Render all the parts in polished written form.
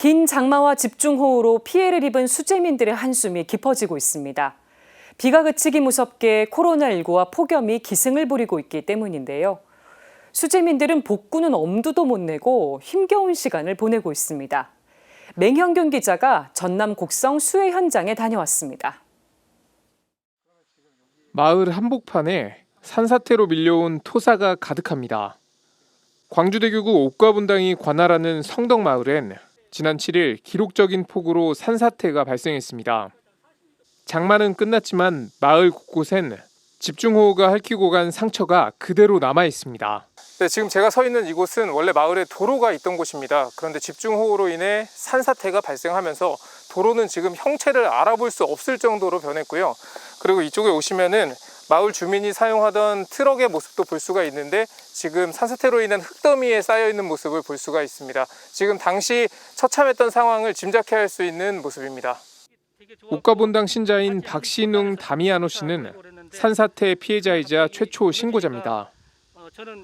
긴 장마와 집중호우로 피해를 입은 수재민들의 한숨이 깊어지고 있습니다. 비가 그치기 무섭게 코로나19와 폭염이 기승을 부리고 있기 때문인데요. 수재민들은 복구는 엄두도 못 내고 힘겨운 시간을 보내고 있습니다. 맹현균 기자가 전남 곡성 수해 현장에 다녀왔습니다. 마을 한복판에 산사태로 밀려온 토사가 가득합니다. 광주대교구 옥과분당이 관할하는 성덕마을엔 지난 7일 기록적인 폭우로 산사태가 발생했습니다. 장마는 끝났지만 마을 곳곳엔 집중호우가 핥히고 간 상처가 그대로 남아 있습니다. 네, 지금 제가 서 있는 이곳은 원래 마을에 도로가 있던 곳입니다. 그런데 집중호우로 인해 산사태가 발생하면서 도로는 지금 형체를 알아볼 수 없을 정도로 변했고요. 그리고 이쪽에 오시면은 마을 주민이 사용하던 트럭의 모습도 볼 수가 있는데 지금 산사태로 인한 흙더미에 쌓여 있는 모습을 볼 수가 있습니다. 지금 당시 처참했던 상황을 짐작해 할 수 있는 모습입니다. 옥과본당 신자인 박신웅 다미아노 씨는 산사태 피해자이자 최초 신고자입니다.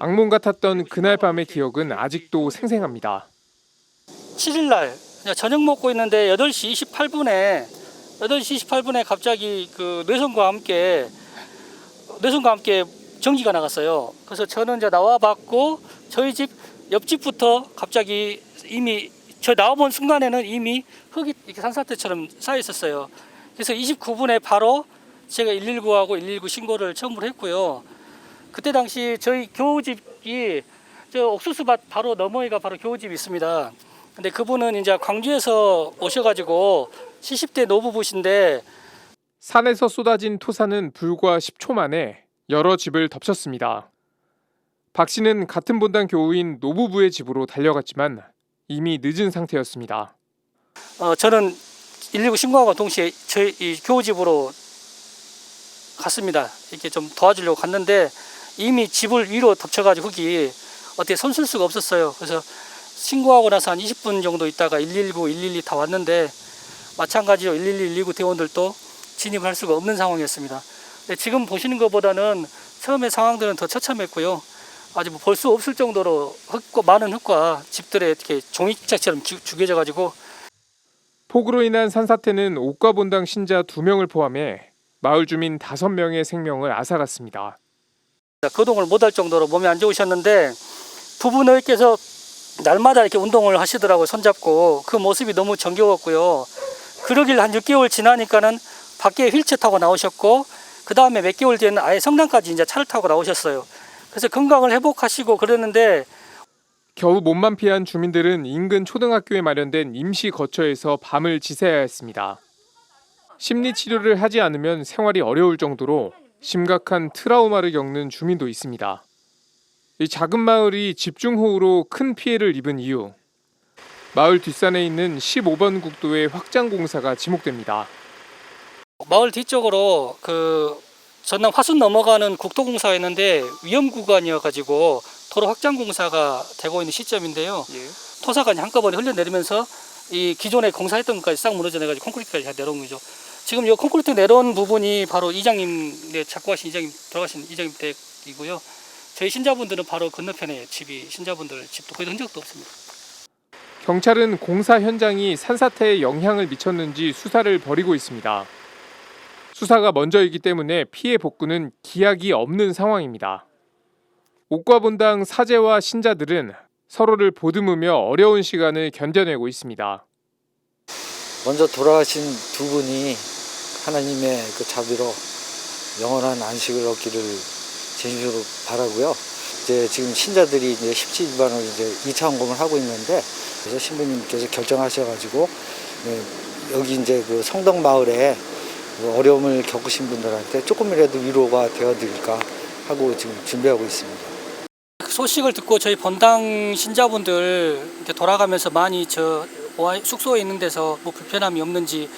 악몽 같았던 그날 밤의 기억은 아직도 생생합니다. 7일 날 저녁 먹고 있는데 8시 28분에 갑자기 그 뇌성과 함께 전기가 나갔어요. 그래서 저는 이제 나와 봤고 저희 집 옆집부터 갑자기 이미 저 나와본 순간에는 이미 흙이 이렇게 산사태처럼 쌓여 있었어요. 그래서 29분에 바로 제가 119하고 119 신고를 처음으로 했고요. 그때 당시 저희 교우집이 저 옥수수밭 바로 너머에가 바로 교우집이 있습니다. 근데 그분은 이제 광주에서 오셔가지고 70대 노부부신데 산에서 쏟아진 토사는 불과 10초 만에 여러 집을 덮쳤습니다. 박 씨는 같은 본당 교우인 노부부의 집으로 달려갔지만 이미 늦은 상태였습니다. 저는 119 신고하고 동시에 저희 이 교우집으로 갔습니다. 이렇게 좀 도와주려고 갔는데 이미 집을 위로 덮쳐가지고 흙이 어떻게 손쓸 수가 없었어요. 그래서 신고하고 나서 한 20분 정도 있다가 119, 112 다 왔는데 마찬가지로 112, 119 대원들도 진입을 할 수가 없는 상황이었습니다. 지금 보시는 것보다는 처음에 상황들은 더 처참했고요. 아직 볼 수 없을 정도로 많은 흙과 집들에 이렇게 종이짝처럼 죽여져 가지고. 폭우로 인한 산사태는 옥과본당 신자 2명을 포함해 마을 주민 5명의 생명을 앗아갔습니다. 거동을 못할 정도로 몸이 안 좋으셨는데 부부너께서 날마다 이렇게 운동을 하시더라고요. 손잡고. 그 모습이 너무 정겨웠고요. 그러길 한 6개월 지나니까는 밖에 휠체어 타고 나오셨고 그 다음에 몇 개월 뒤에는 아예 성남까지 이제 차를 타고 나오셨어요. 그래서 건강을 회복하시고 그랬는데 겨우 몸만 피한 주민들은 인근 초등학교에 마련된 임시 거처에서 밤을 지새야 했습니다. 심리 치료를 하지 않으면 생활이 어려울 정도로 심각한 트라우마를 겪는 주민도 있습니다. 이 작은 마을이 집중호우로 큰 피해를 입은 이유, 마을 뒷산에 있는 15번 국도의 확장 공사가 지목됩니다. 마을 뒤쪽으로 그 전남 화순 넘어가는 국도공사가 있는데 위험 구간이어가지고 도로 확장 공사가 되고 있는 시점인데요. 토사가 한꺼번에 흘러내리면서 이 기존에 공사했던 것까지 싹 무너져 내가지고 콘크리트까지 내려온 거죠. 지금 이 콘크리트 내려온 부분이 바로 이장님 작고하신 이장님 돌아가신 이장님 댁이고요. 저희 신자분들은 바로 건너편에 집이 신자분들 집도 거의 흔적도 없습니다. 경찰은 공사 현장이 산사태에 영향을 미쳤는지 수사를 벌이고 있습니다. 수사가 먼저이기 때문에 피해 복구는 기약이 없는 상황입니다. 옥과본당 사제와 신자들은 서로를 보듬으며 어려운 시간을 견뎌내고 있습니다. 먼저 돌아가신 두 분이 하나님의 그 자비로 영원한 안식을 얻기를 진심으로 바라고요. 이제 지금 신자들이 이제 십지일반을 이제 2차 헌금을 하고 있는데 그래서 신부님께서 결정하셔가지고 여기 이제 그 성덕마을에 어려움을 겪으신 분들한테 조금이라도 위로가 되어드릴까 하고 지금 준비하고 있습니다. 소식을 듣고 저희 본당 신자분들 이렇게 돌아가면서 많이 저 숙소에 있는 데서 뭐 불편함이 없는지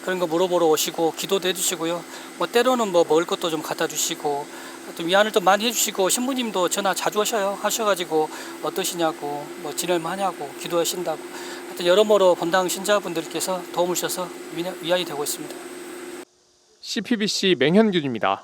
그런 거 물어보러 오시고 기도도 해주시고요. 뭐 때로는 뭐 먹을 것도 좀 갖다 주시고 또 위안을 좀 많이 해주시고 신부님도 전화 자주 하셔가지고 어떠시냐고 뭐 지낼만하냐고 기도하신다고 하여튼 여러모로 본당 신자분들께서 도움을 주셔서 위안이 되고 있습니다. CPBC 맹현균입니다.